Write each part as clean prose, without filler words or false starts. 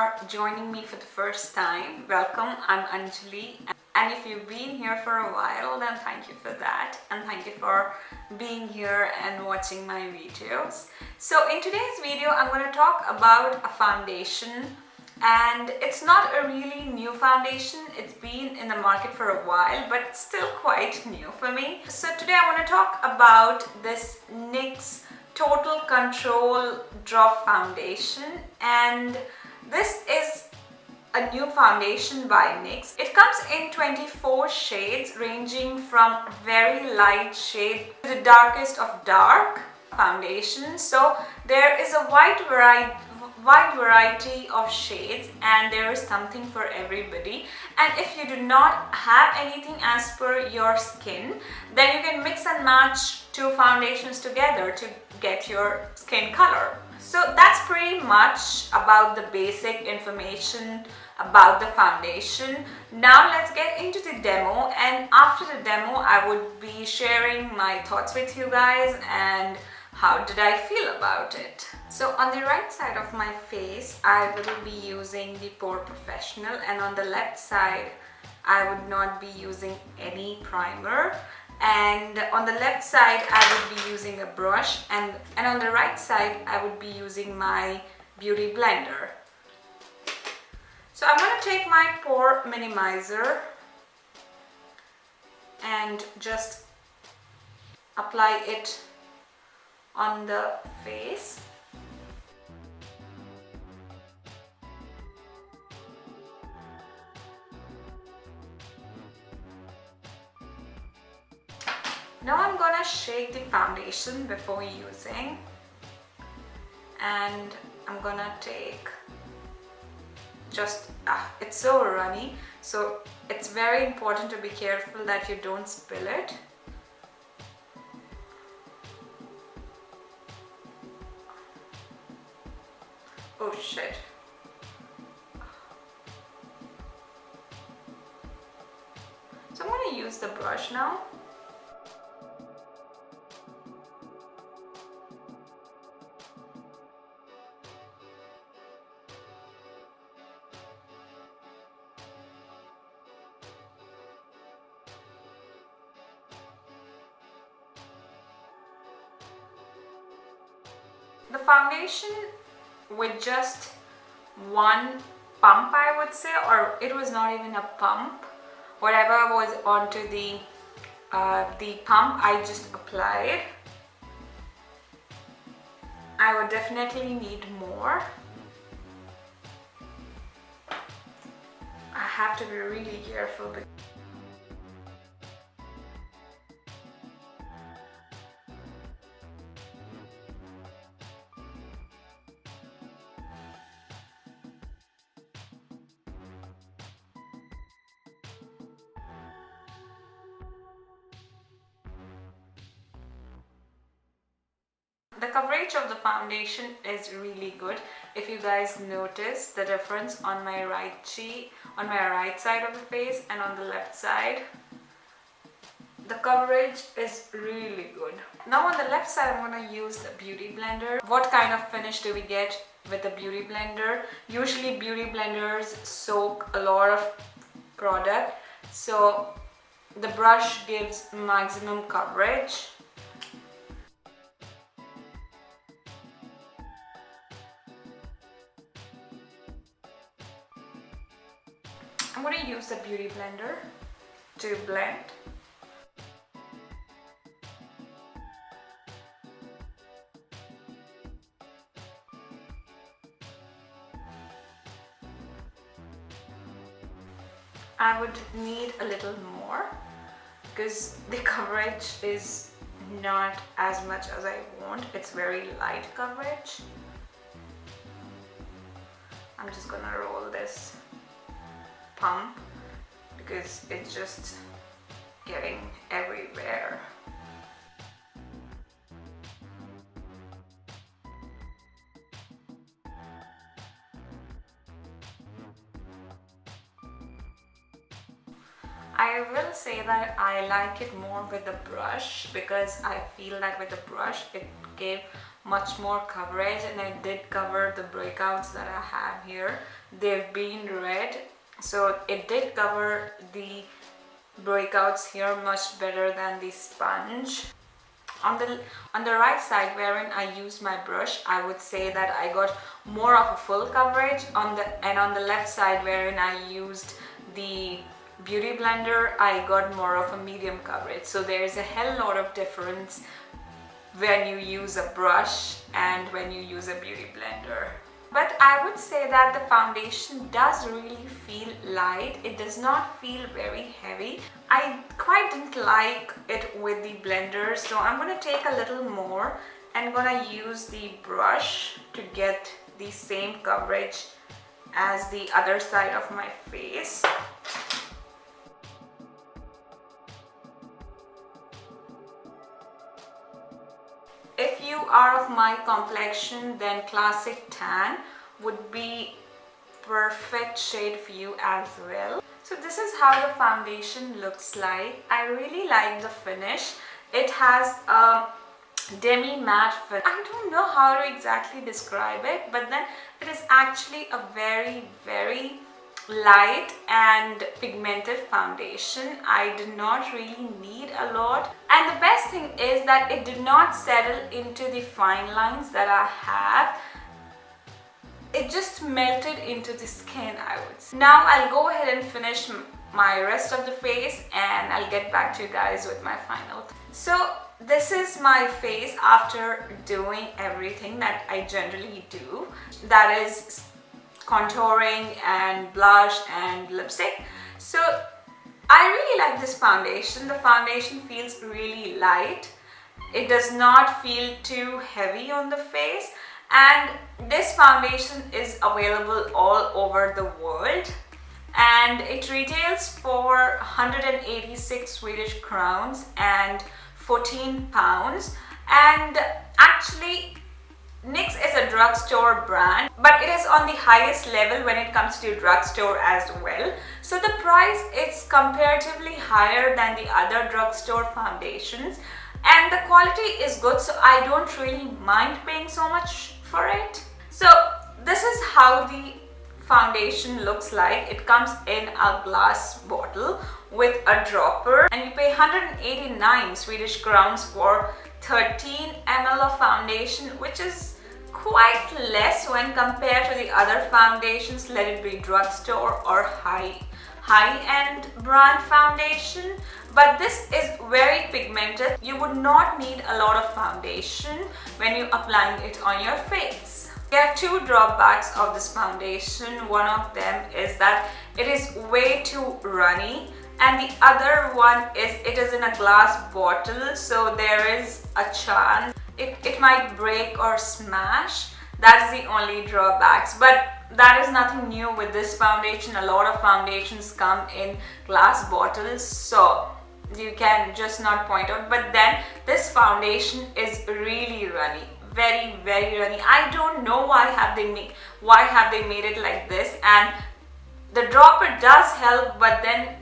are joining me for the first time, welcome. I'm Anjali, and if you've been here for a while, then thank you for that, and thank you for being here and watching my videos. So in today's video, I'm going to talk about a foundation, and it's not a really new foundation. It's been in the market for a while, but it's still quite new for me. So today I want to talk about this NYX Total Control Drop Foundation, and this is a new foundation by NYX. It comes in 24 shades ranging from very light shade to the darkest of dark foundation. So there is a wide variety of shades, and there is something for everybody. And if you do not have anything as per your skin, then you can mix and match two foundations together to get your skin color. So that's pretty much about the basic information about the foundation. Now let's get into the demo, and after the demo I would be sharing my thoughts with you guys and how did I feel about it. So on the right side of my face I will be using the Pore Professional, and on the left side I would not be using any primer, and on the left side I would be using a brush, and on the right side I would be using my beauty blender. So I'm going to take my pore minimizer and just apply it on the face. Now I'm gonna shake the foundation before using, and I'm gonna take just, it's so runny, so it's very important to be careful that you don't spill it. Oh shit. So I'm going to use the brush now. The foundation with just one pump, I would say, or it was not even a pump, whatever was onto the pump I just applied. I would definitely need more. I have to be really careful because the coverage of the foundation is really good. If you guys notice the difference on my right cheek, on my right side of the face, and on the left side, the coverage is really good. Now on the left side I'm going to use the beauty blender. What kind of finish do we get with the beauty blender? Usually beauty blenders soak a lot of product, so the brush gives maximum coverage. I'm going to use the beauty blender to blend. I would need a little more because the coverage is not as much as I want. It's very light coverage. I'm just gonna roll this pump because it's just getting everywhere. I will say that I like it more with the brush because I feel that with the brush it gave much more coverage, and I did cover the breakouts that I have here. They've been red, so it did cover the breakouts here much better than the sponge. On the right side, wherein I used my brush, I would say that I got more of a full coverage. On the left side, wherein I used the beauty blender, I got more of a medium coverage. So there's a hell lot of difference when you use a brush and when you use a beauty blender. But I would say that the foundation does really feel light. It does not feel very heavy. I quite didn't like it with the blender, so I'm going to take a little more and going to use the brush to get the same coverage as the other side of my face. If you are of my complexion, then Classic Tan would be perfect shade for you as well. So this is how the foundation looks like. I really like the finish. It has a demi matte finish. I don't know how to exactly describe it, but then it is actually a very, very light and pigmented foundation. I did not really need a lot, and the best thing is that it did not settle into the fine lines that I have. It just melted into the skin, I would say. Now I'll go ahead and finish my rest of the face, and I'll get back to you guys with my final. So this is my face after doing everything that I generally do, that is contouring and blush and lipstick. So I really like this foundation. The foundation feels really light. It does not feel too heavy on the face, and this foundation is available all over the world, and it retails for 186 Swedish crowns and 14 pounds. And actually NYX is a drugstore brand, but it is on the highest level when it comes to drugstore as well. So the price is comparatively higher than the other drugstore foundations, and the quality is good, so I don't really mind paying so much for it. So this is how the foundation looks like. It comes in a glass bottle with a dropper, and you pay 189 Swedish crowns for 13 ml of foundation, which is quite less when compared to the other foundations, let it be drugstore or high-end brand foundation. But this is very pigmented. You would not need a lot of foundation when you're applying it on your face. There are two drawbacks of this foundation. One of them is that it is way too runny, and the other one is it is in a glass bottle, so there is a chance it might break or smash. That's the only drawbacks, but that is nothing new with this foundation. A lot of foundations come in glass bottles, so you can just not point out. But then this foundation is really runny, very, very runny. I don't know why have they made it like this, and the dropper does help, but then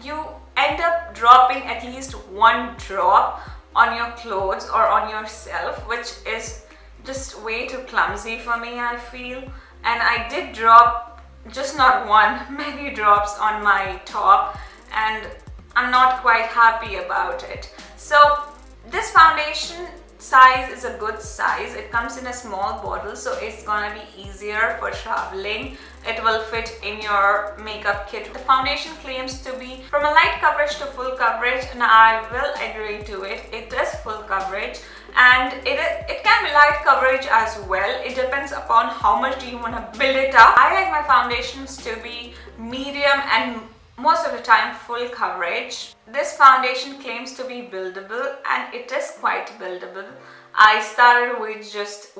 you end up dropping at least one drop on your clothes or on yourself, which is just way too clumsy for me, I feel. And I did drop just not one, many drops on my top, and I'm not quite happy about it. So this foundation size is a good size. It comes in a small bottle, so it's gonna be easier for traveling. It will fit in your makeup kit. The foundation claims to be from a light coverage to full coverage, and I will agree to it. It is full coverage, and it can be light coverage as well. It depends upon how much do you want to build it up. I like my foundations to be medium and most of the time full coverage. This foundation claims to be buildable, and it is quite buildable. I started with just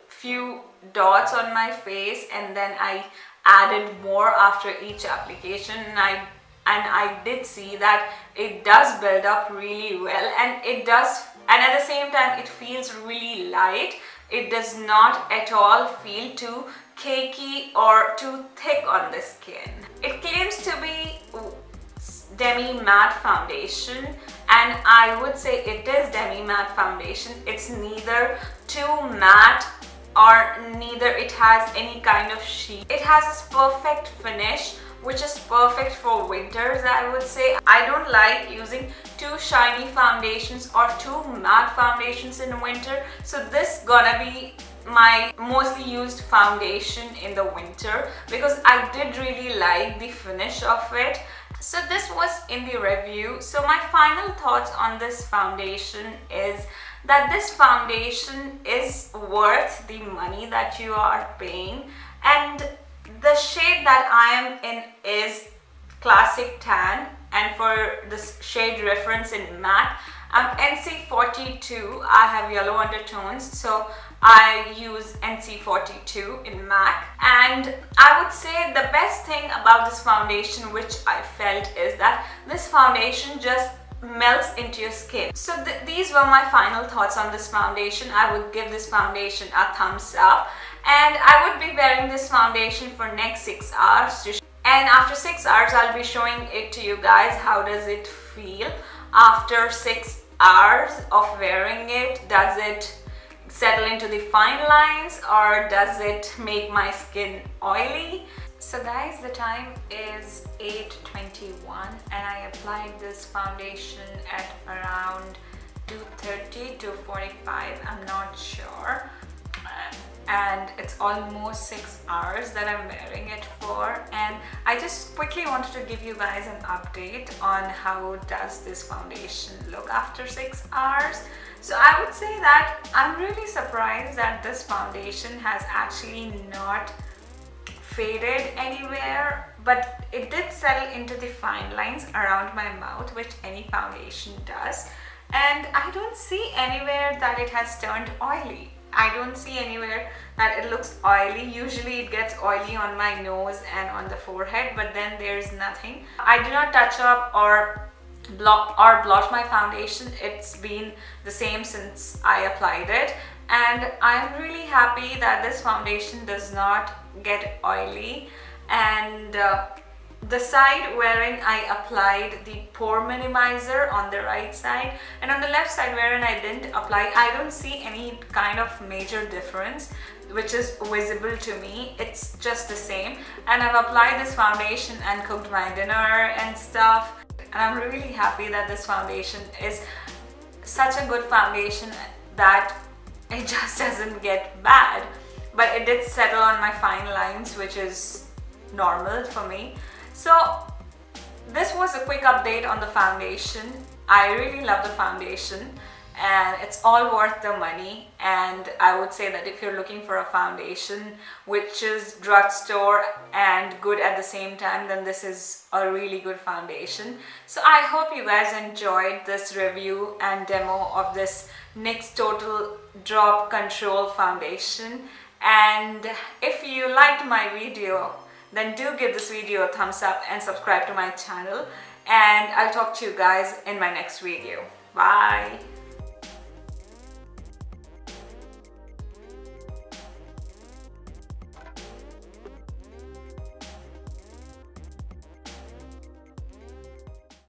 few dots on my face, and then I added more after each application, and I did see that it does build up really well, and at the same time it feels really light. It does not at all feel too cakey or too thick on the skin. It claims to be demi matte foundation, and I would say it is demi matte foundation. It's neither too matte or neither it has any kind of sheen. It has this perfect finish which is perfect for winters, I would say. I don't like using too shiny foundations or too matte foundations in winter, so this gonna be my mostly used foundation in the winter because I did really like the finish of it. So this was in the review. So my final thoughts on this foundation is that this foundation is worth the money that you are paying, and the shade that I am in is Classic Tan, and for this shade reference in matte, I'm NC42. I have yellow undertones, so I use NC42 in matte. And I would say the best thing about this foundation, which I felt, is that this foundation just melts into your skin. So these were my final thoughts on this foundation. I would give this foundation a thumbs up, and I would be wearing this foundation for next 6 hours. And after 6 hours, I'll be showing it to you guys. How does it feel after 6 hours of wearing it? Does it settle into the fine lines, or does it make my skin oily? So guys, the time is 8:21 and I applied this foundation at around 2:30 to 45, I'm not sure. And it's almost 6 hours that I'm wearing it for, and I just quickly wanted to give you guys an update on how does this foundation look after 6 hours. So I would say that I'm really surprised that this foundation has actually not faded anywhere, but it did settle into the fine lines around my mouth, which any foundation does, and I don't see anywhere that it has turned oily. I don't see anywhere that it looks oily. Usually it gets oily on my nose and on the forehead, but then there's nothing. I do not touch up or blot my foundation. It's been the same since I applied it, and I'm really happy that this foundation does not get oily. And the side wherein I applied the pore minimizer on the right side, and on the left side wherein I didn't apply, I don't see any kind of major difference which is visible to me. It's just the same, and I've applied this foundation and cooked my dinner and stuff, and I'm really happy that this foundation is such a good foundation that it just doesn't get bad, but it did settle on my fine lines, which is normal for me. So this was a quick update on the foundation. I really love the foundation and it's all worth the money, and I would say that if you're looking for a foundation which is drugstore and good at the same time, then this is a really good foundation. So I hope you guys enjoyed this review and demo of this NYX Total Drop Control foundation, and if you liked my video, then do give this video a thumbs up and subscribe to my channel, and I'll talk to you guys in my next video. Bye!